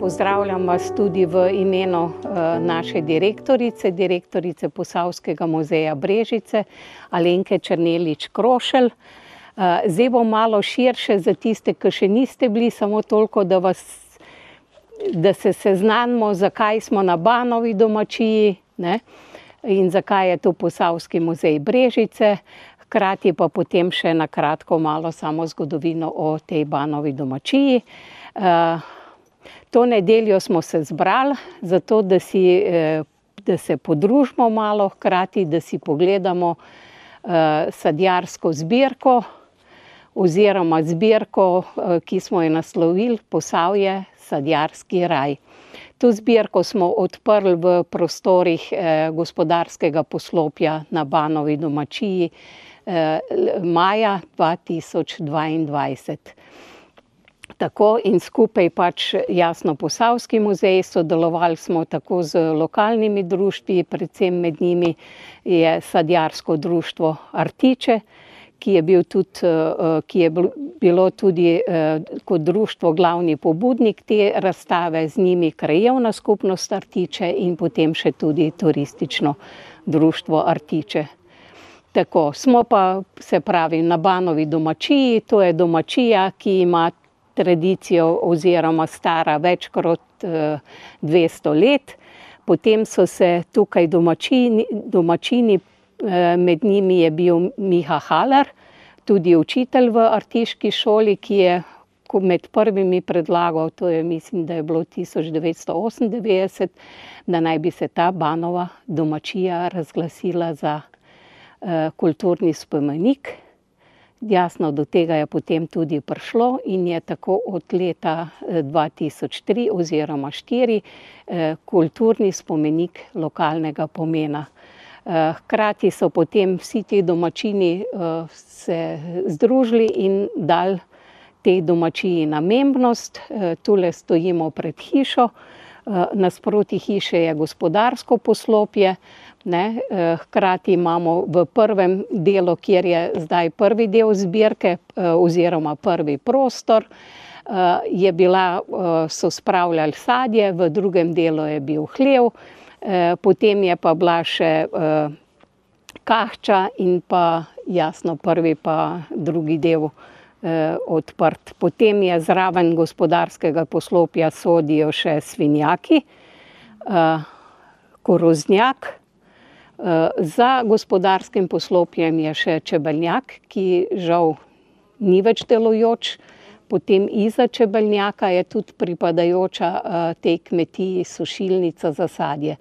Pozdravljam vas tudi v imenu naše direktorice Posavskega muzeja Brežice, Alenke Černelič Krošelj. Zdaj bom malo širše za tiste, ki še niste bili, samo toliko, da se seznanimo, zakaj smo na Banovi domačiji, ne, in zakaj je to Posavski muzej Brežice. Hkrati pa potem še na kratko malo samo zgodovino o tej Banovi domačiji. To nedeljo smo se zbrali, zato da se podružimo malo, hkrati da si pogledamo sadjarsko zbirko oziroma zbirko, ki smo jo naslovili Posavje sadjarski raj. To zbirko smo odprli v prostorih gospodarskega poslopja na Banovi domačiji maja 2022. Tako in skupaj jasno Posavski muzej, sodelovali smo tako z lokalnimi društvi, predvsem med njimi je sadjarsko društvo Artiče, ki je bilo tudi kot društvo glavni pobudnik te razstave, z njimi krajevna skupnost Artiče in potem še tudi turistično društvo Artiče. Tako, smo pa, se pravi, na Banovi domačiji, to je domačija, ki ima tradicijo oziroma stara več kot 200 let. Potem so se tukaj domačini, med njimi je bil Miha Haller, tudi učitelj v artiški šoli, ki je med prvimi predlagal, to je, mislim, da je bilo 1998, da naj bi se ta Banova domačija razglasila za kulturni spomenik. Jasno, do tega je potem tudi prišlo in je tako od leta 2003 oziroma 2004 kulturni spomenik lokalnega pomena. Hkrati so potem vsi ti domačini se združili in dali tej domačiji namembnost. Tule stojimo pred hišo, nasproti hiše je gospodarsko poslopje. Hkrati imamo v prvem delu, kjer je zdaj prvi del zbirke oziroma prvi prostor, so spravljali sadje, v drugem delu je bil hlev, potem je pa bila še kahča in pa jasno prvi pa drugi del odprt. Potem je zraven gospodarskega poslopja sodijo še svinjaki, koroznjak. Za gospodarskim poslopjem je še čebelnjak, ki žal ni več delujoč. Potem izza čebelnjaka je tudi pripadajoča tej kmetiji sušilnica za sadje.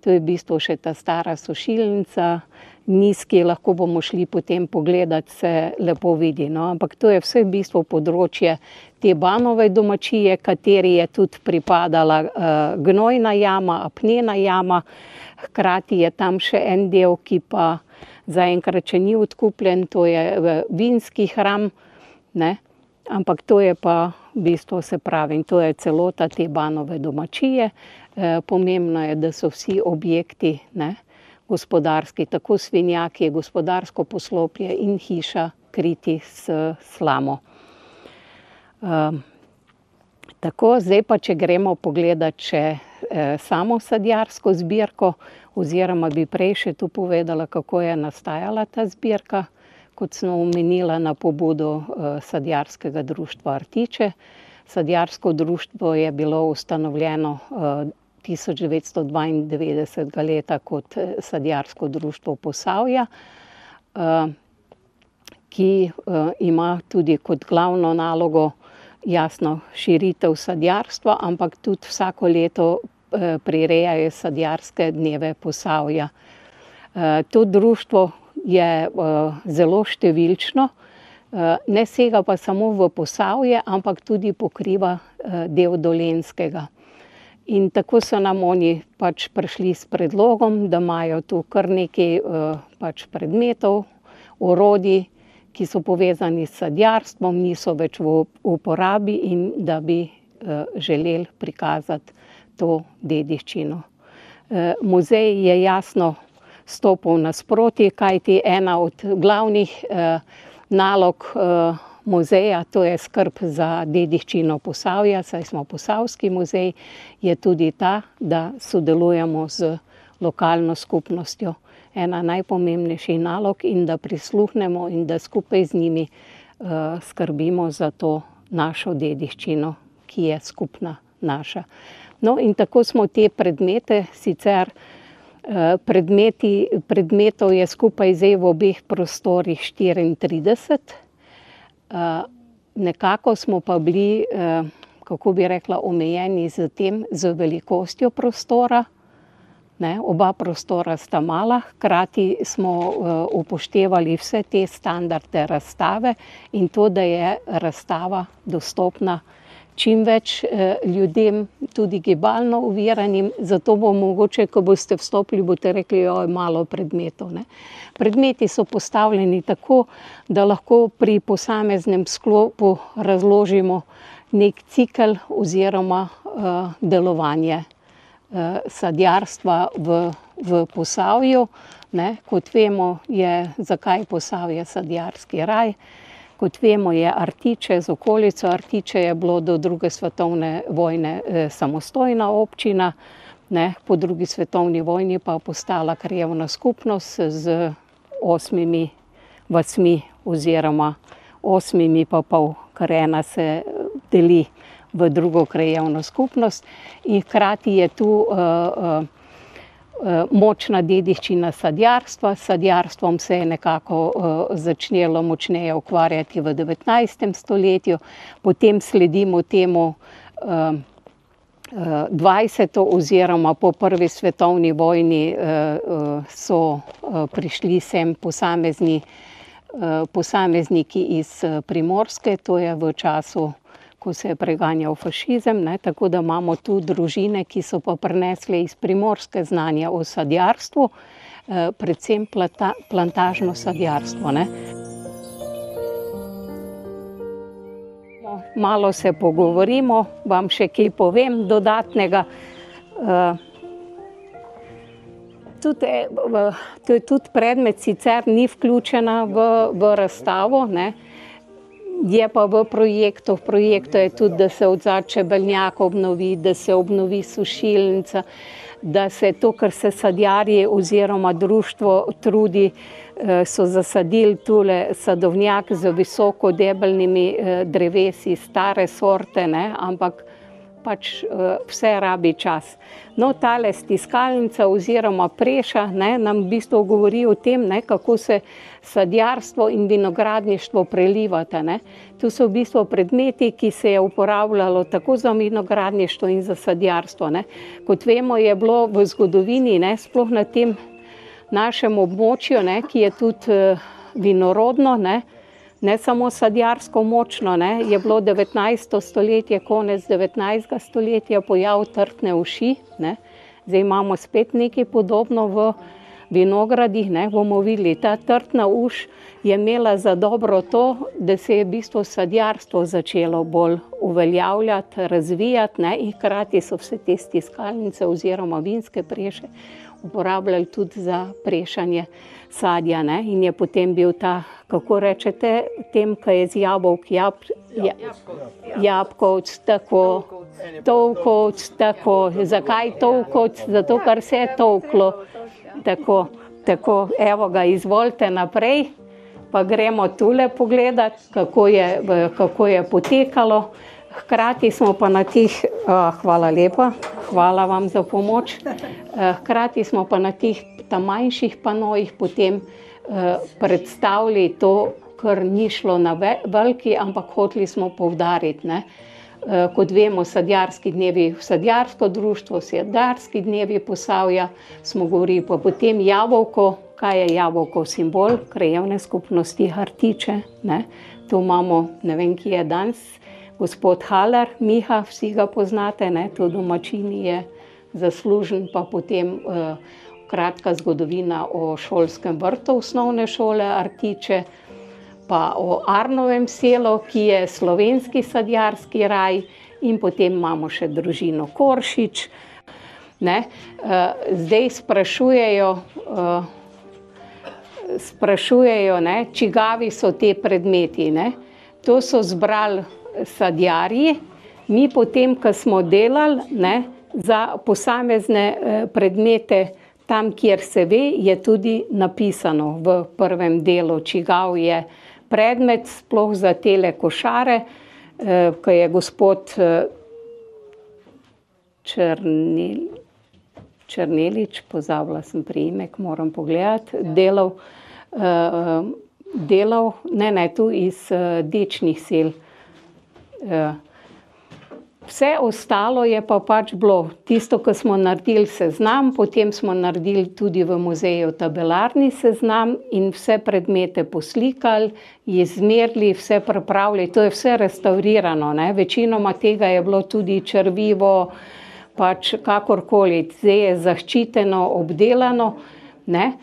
To je v bistvu še ta stara sušilnica, nizki, lahko bomo šli potem pogledat, se lepo vidi. Ampak to je vse v bistvu področje te Banove domačije, kateri je tudi pripadala gnojna jama, apnena jama. Hkrati je tam še en del, ki pa zaenkrat še ni odkupljen, to je vinski hram, ampak to je pa v bistvu, se pravi, to je celota te Banove domačije. Pomembno je, da so vsi objekti gospodarski, tako svinjaki, gospodarsko poslopje in hiša kriti s slamo. Tako, zdaj pa, če gremo pogledat še samo sadjarsko zbirko, oziroma bi prej še tu povedala, kako je nastajala ta zbirka, kot smo omenila na pobudo sadjarskega društva Artiče. Sadjarsko društvo je bilo ustanovljeno 1992. leta kot sadjarsko društvo Posavja, ki ima tudi kot glavno nalogo jasno širitev sadjarstva, ampak tudi vsako leto prirejajo sadjarske dneve Posavja. To društvo je zelo številčno, ne sega pa samo v Posavje, ampak tudi pokriva del Dolenjskega. In tako so nam oni prišli s predlogom, da imajo tu kar nekaj predmetov, orodij, ki so povezani s sadjarstvom, niso več v uporabi in da bi želeli prikazati to dediščino. Muzej je jasno stopil nasproti, kajti ena od glavnih nalog muzeja, to je skrb za dediščino Posavja, saj smo Posavski muzej, je tudi ta, da sodelujemo z lokalno skupnostjo. Ena najpomembnejših nalog in da prisluhnemo in da skupaj z njimi skrbimo za to našo dediščino, ki je skupna naša. No, in tako smo te predmete, sicer predmetov je skupaj zdaj v obeh prostorih 34. Nekako smo pa bili, kako bi rekla, omejeni z velikostjo prostora. Oba prostora sta mala, hkrati smo upoštevali vse te standarde razstave in to, da je razstava dostopna čim več ljudem, tudi gibalno oviranim, zato bo mogoče, ko boste vstopili, boste rekli, joj, malo predmetov. Predmeti so postavljeni tako, da lahko pri posameznem sklopu razložimo nek cikel oziroma delovanje sadjarstva v Posavju. Kot vemo, zakaj Posavje sadjarski raj. Kot vemo, je Artiče z okolico. Artiče je bilo do druge svetovne vojne samostojna občina, po drugi svetovni vojni pa postala krajevna skupnost z 8 vasmi oziroma 8 pa pol, ker ena se deli v drugo krajevno skupnost. In hkrati je tu močna dediščina sadjarstva. S sadjarstvom se je nekako začelo močneje ukvarjati v 19. stoletju, potem sledimo temu 20. oziroma po prvi svetovni vojni so prišli sem posamezniki iz Primorske, to je v času, ko se je preganjal fašizem, tako da imamo tu družine, ki so pa prinesle iz Primorske znanja o sadjarstvu, predvsem plantažno sadjarstvo. Malo se pogovorimo, vam še kaj povem dodatnega. Tudi predmet sicer ni vključena v razstavo, je pa v projektu. V projektu je tudi, da se odzad čebelnjak obnovi, da se obnovi sušilnica, da se to, kar se sadjarji oziroma društvo trudi, so zasadili tule sadovnjak z visoko debelnimi drevesi, stare sorte, ampak pač vse rabi čas. No, tale stiskalnica oziroma preša nam v bistvu govori o tem, kako se sadjarstvo in vinogradništvo prelivata. Tu so v bistvu predmeti, ki se je uporabljalo tako za vinogradništvo in za sadjarstvo. Kot vemo, je bilo v zgodovini, sploh na tem našem območju, ki je tudi vinorodno, ne samo sadjarsko močno, je bilo 19. stoletje, konec 19. stoletja pojav trtne uši. Zdaj imamo spet nekaj podobno v vinogradih, bomo videli. Ta trtna uš je imela za dobro to, da se je v bistvu sadjarstvo začelo bolj uveljavljati, razvijati, in hkrati so vse te stiskalnice oziroma vinske preše uporabljali tudi za prešanje sadja. In je potem bil ta, kako rečete, tem, ki je z jabolk, jabkovc, tako, tolkovc, tako. Zakaj tolkovc? Zato, ker se je tolklo. Tako, evo ga, izvolite naprej, pa gremo tule pogledati, kako je potekalo. Hkrati smo pa na teh, hvala lepa, hvala vam za pomoč, hkrati smo pa na teh manjših panojih potem predstavili to, kar ni šlo na veliki, ampak hoteli smo poudariti. Kot vemo, sadjarski dnevi, sadjarsko društvo, sadjarski dnevi Posavja, smo govorili pa potem jabolko. Kaj je jabolko simbol? Krajevne skupnosti Artiče. Tu imamo, ne vem, ki je danes, gospod Haller, Miha, vsi ga poznate, to domačini je zaslužen, pa potem kratka zgodovina o šolskem vrtu osnovne šole Artiče, pa o Arnovem selu, ki je slovenski sadjarski raj, in potem imamo še družino Koršič. Zdaj sprašujejo, čigavi so te predmeti. To so zbrali sadjarji, mi potem, ko smo delali, ne, za posamezne predmete, tam, kjer se ve, je tudi napisano v prvem delu, čigav je predmet, sploh za tele košare, ko je gospod Černelič, pozabila sem priimek, moram pogledati, delal, ne, tu iz Dečnih sel. Vse ostalo je pa pač bilo tisto, ko smo naredili seznam, potem smo naredili tudi v muzeju tabelarni seznam in vse predmete poslikali, izmerili, vse pripravili, to je vse restavrirano, ne, večinoma tega je bilo tudi črvivo, pač kakorkoli, zdaj je zaščiteno, obdelano, ne.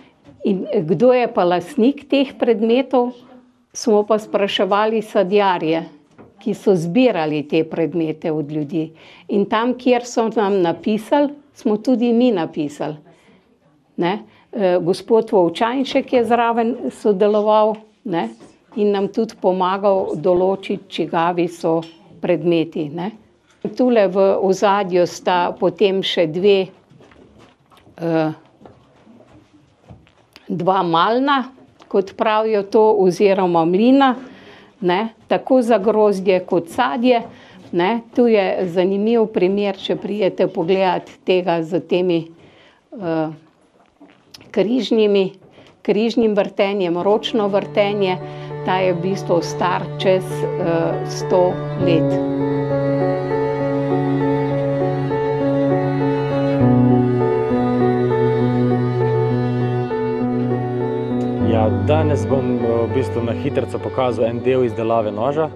In kdo je pa lastnik teh predmetov, smo pa spraševali sadjarje, ki so zbirali te predmete od ljudi. In tam, kjer so nam napisali, smo tudi mi napisali. Ne? Gospod Vovčanšek je zraven sodeloval, ne? In nam tudi pomagal določiti, čigavi so predmeti. Ne? Tule v ozadju sta potem še dva malna, kot pravijo to, oziroma mlina, ne, tako za grozdje kot sadje, ne. Tu je zanimiv primer, če pridete pogledati tega z temi križnim vrtenjem, ročno vrtenje, ta je v bistvu star čez 100 let. Ja, danes bom v bistvu na hitrico pokazal en del izdelave noža.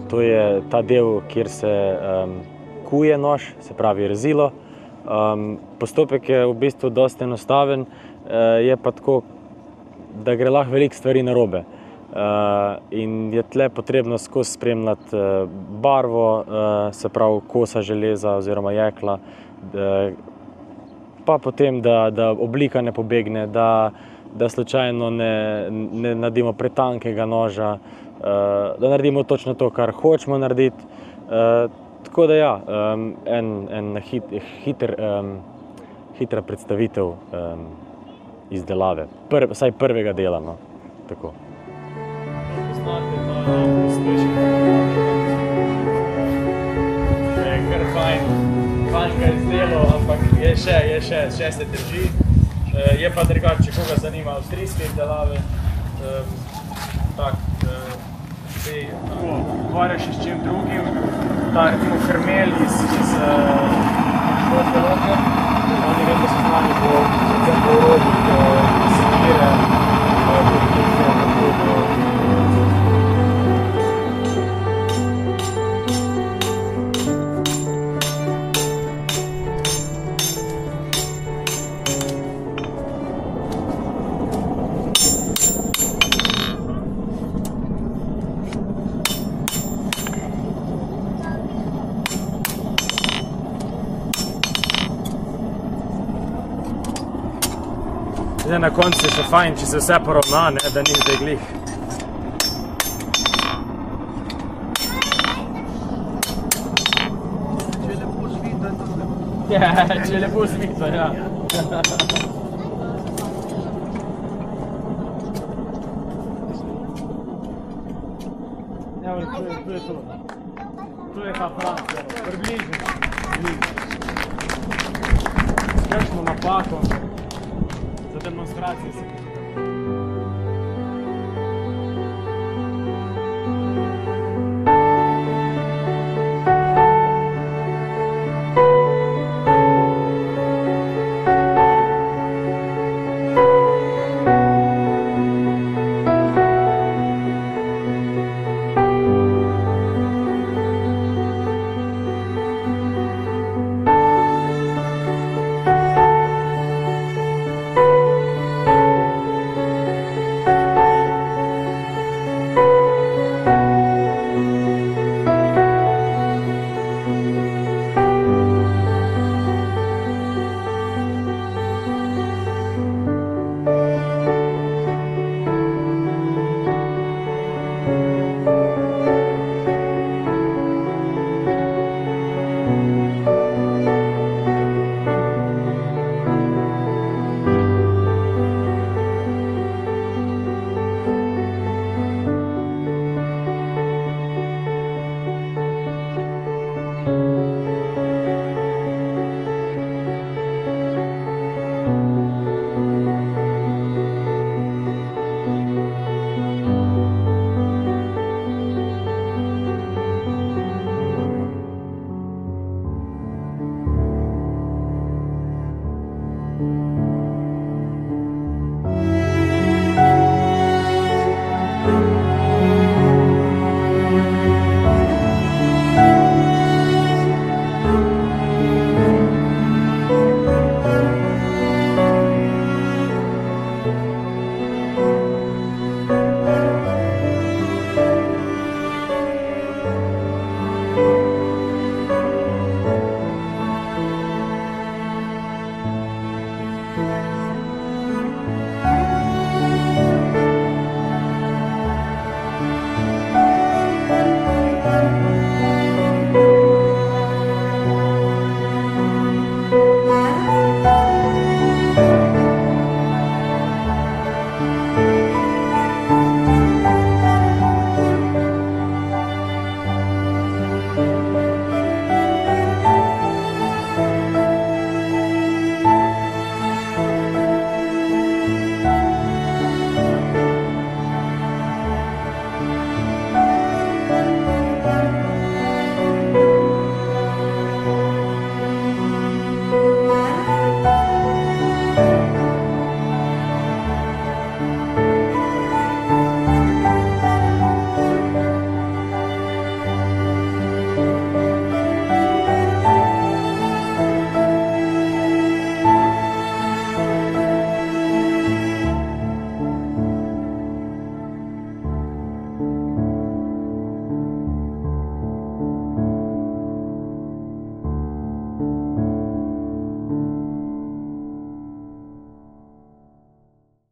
To je ta del, kjer se kuje nož, se pravi rezilo. Postopek je v bistvu dosti enostaven, je pa tako, da gre lahko veliko stvari narobe. In je tle potrebno skozi spremljati barvo, se pravi kosa železa oziroma jekla, pa potem, da oblika ne pobegne, da slučajno ne naredimo pretankega noža, da naredimo točno to, kar hočemo narediti. Tako da ja, hitra predstavitev izdelave, vsaj prvega dela, no, tako. To je kar fajn ga izdelal, ampak še se drži. Je pa drugače, če koga zanima avstrijske izdelave, ukvarja še s čim drugim, ta recimo krmel iz Škotske Loke, oni vem, da so znani po orodju, sekire, zdaj na koncu je še fajn, če se vse poravna, ne, da ni zdaj glih. Če je lepo zvito, je to lepo. Ja, če je lepo zvito, ja. Evo, tu je to. Tu je ta Francija, približno. S kakšno napako. Za demonstracije se